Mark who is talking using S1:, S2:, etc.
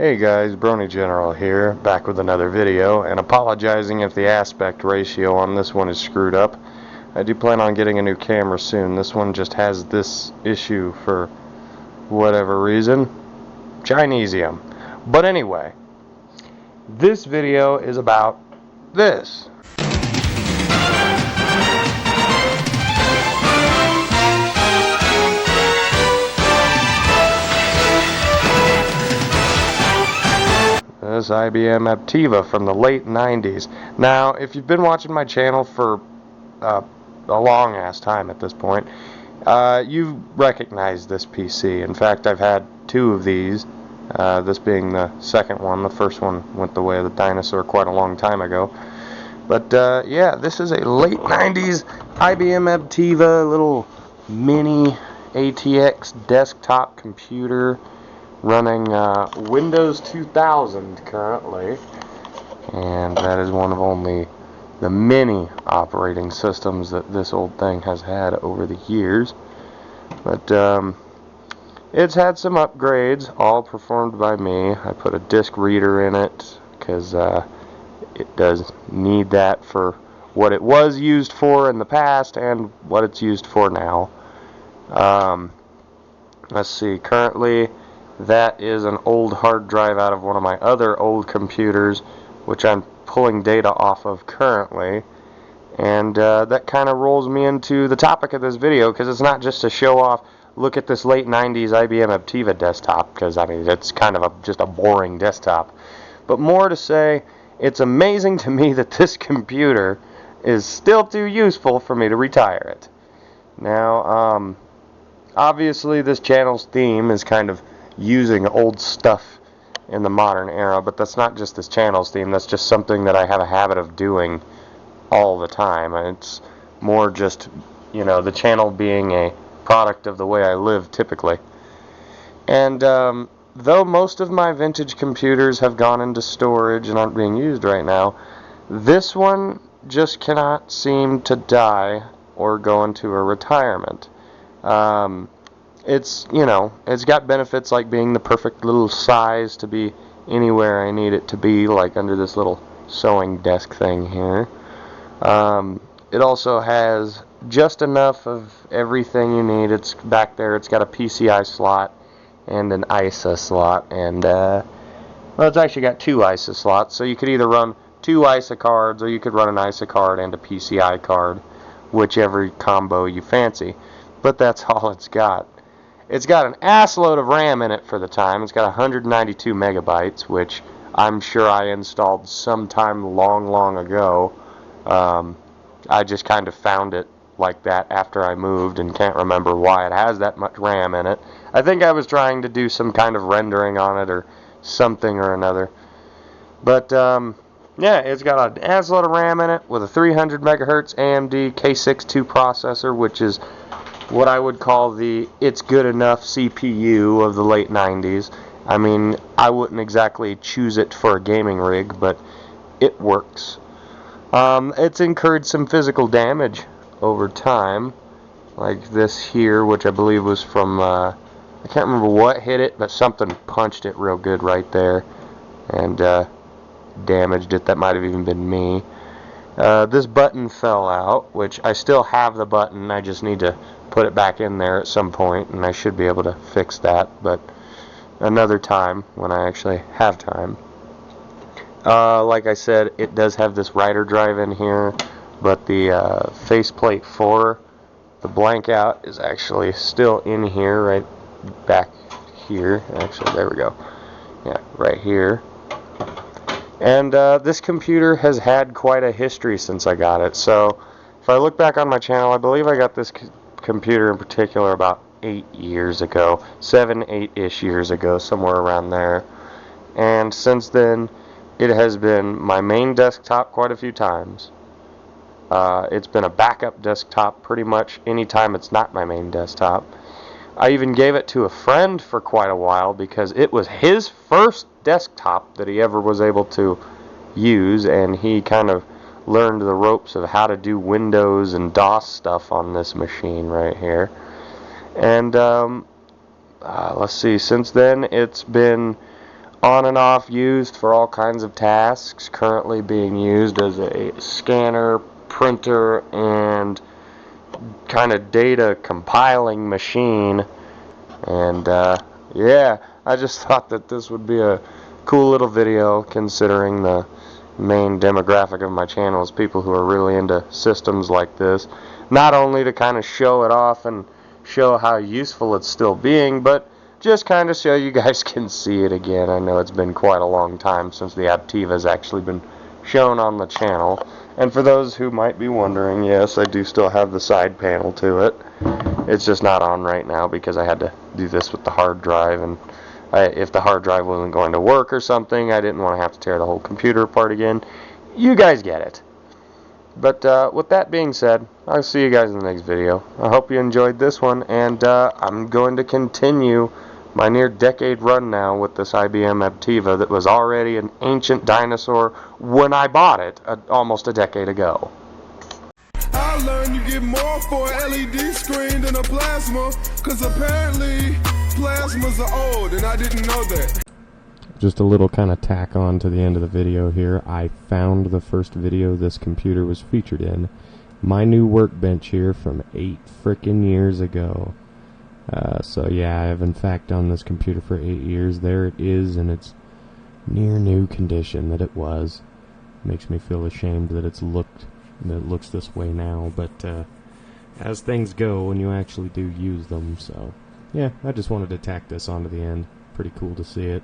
S1: Hey guys, Brony General here, back with another video, and apologizing if the aspect ratio on this one is screwed up. I do plan on getting a new camera soon. This one just has this issue for whatever reason. Chinesium. But anyway, this video is about this. This IBM Aptiva from the late 90s. Now, if you've been watching my channel for a long ass time at this point, you recognize this PC. In fact, I've had two of these, this being the second one. The first one went the way of the dinosaur quite a long time ago. But yeah, this is a late 90s IBM Aptiva, little mini ATX desktop computer running Windows 2000 currently, and that is one of only the many operating systems that this old thing has had over the years. But it's had some upgrades, all performed by me. I put a disk reader in it because it does need that for what it was used for in the past and what it's used for now. Let's see, currently that is an old hard drive out of one of my other old computers, which I'm pulling data off of currently. And that kind of rolls me into the topic of this video, because it's not just to show off, look at this late 90s IBM Aptiva desktop, because I mean it's kind of just a boring desktop, but more to say it's amazing to me that this computer is still too useful for me to retire it. Now, obviously this channel's theme is kind of using old stuff in the modern era, but that's not just this channel's theme. That's just something that I have a habit of doing all the time. It's more just, you know, the channel being a product of the way I live typically. And though most of my vintage computers have gone into storage and aren't being used right now, this one just cannot seem to die or go into a retirement. It's, you know, it's got benefits like being the perfect little size to be anywhere I need it to be, like under this little sewing desk thing here. It also has just enough of everything you need. It's back there. It's got a PCI slot and an ISA slot, and well, it's actually got two ISA slots, so you could either run two ISA cards or you could run an ISA card and a PCI card, whichever combo you fancy. But that's all it's got. It's got an assload of RAM in it for the time. It's got 192 megabytes, which I'm sure I installed sometime long ago. I just kind of found it like that after I moved and can't remember why it has that much RAM in it. I think I was trying to do some kind of rendering on it or something or another. But yeah, it's got an assload of RAM in it with a 300 megahertz AMD K62 processor, which is what I would call the it's good enough CPU of the late 90s. I mean, I wouldn't exactly choose it for a gaming rig, but it works. It's incurred some physical damage over time, like this here, which I believe was from, I can't remember what hit it, but something punched it real good right there and damaged it. That might have even been me. This button fell out, which I still have the button. I just need to put it back in there at some point, and I should be able to fix that, but another time when I actually have time. Like I said, it does have this writer drive in here, but the faceplate for the blank out is actually still in here, right back here. Actually, there we go. Yeah, right here. And this computer has had quite a history since I got it. So if I look back on my channel, I believe I got this computer in particular about 8 years ago, 7, 8-ish years ago, somewhere around there. And since then, it has been my main desktop quite a few times. It's been a backup desktop pretty much any time it's not my main desktop. I even gave it to a friend for quite a while because it was his first desktop that he ever was able to use, and he kind of learned the ropes of how to do Windows and DOS stuff on this machine right here. And let's see, since then it's been on and off used for all kinds of tasks. Currently being used as a scanner, printer, and kind of data compiling machine. And yeah, I just thought that this would be a cool little video, considering the main demographic of my channel is people who are really into systems like this. Not only to kind of show it off and show how useful it's still being, but just kind of so you guys can see it again. I know it's been quite a long time since the Aptiva has actually been shown on the channel. And for those who might be wondering, yes, I do still have the side panel to it. It's just not on right now because I had to do this with the hard drive, and if the hard drive wasn't going to work or something, I didn't want to have to tear the whole computer apart again. You guys get it. But with that being said, I'll see you guys in the next video. I hope you enjoyed this one, and I'm going to continue my near-decade run now with this IBM Aptiva that was already an ancient dinosaur when I bought it almost a decade ago.
S2: I learned you get more for an LED screen than a plasma, because apparently plasmas are old, and I didn't know that.
S3: Just a little kind of tack on to the end of the video here. I found the first video this computer was featured in. My new workbench here from 8 frickin' years ago. So yeah, I have in fact done this computer for 8 years. There it is in its near new condition that it was. Makes me feel ashamed that it looks this way now, but as things go when you actually do use them. So yeah, I just wanted to tack this onto the end. Pretty cool to see it.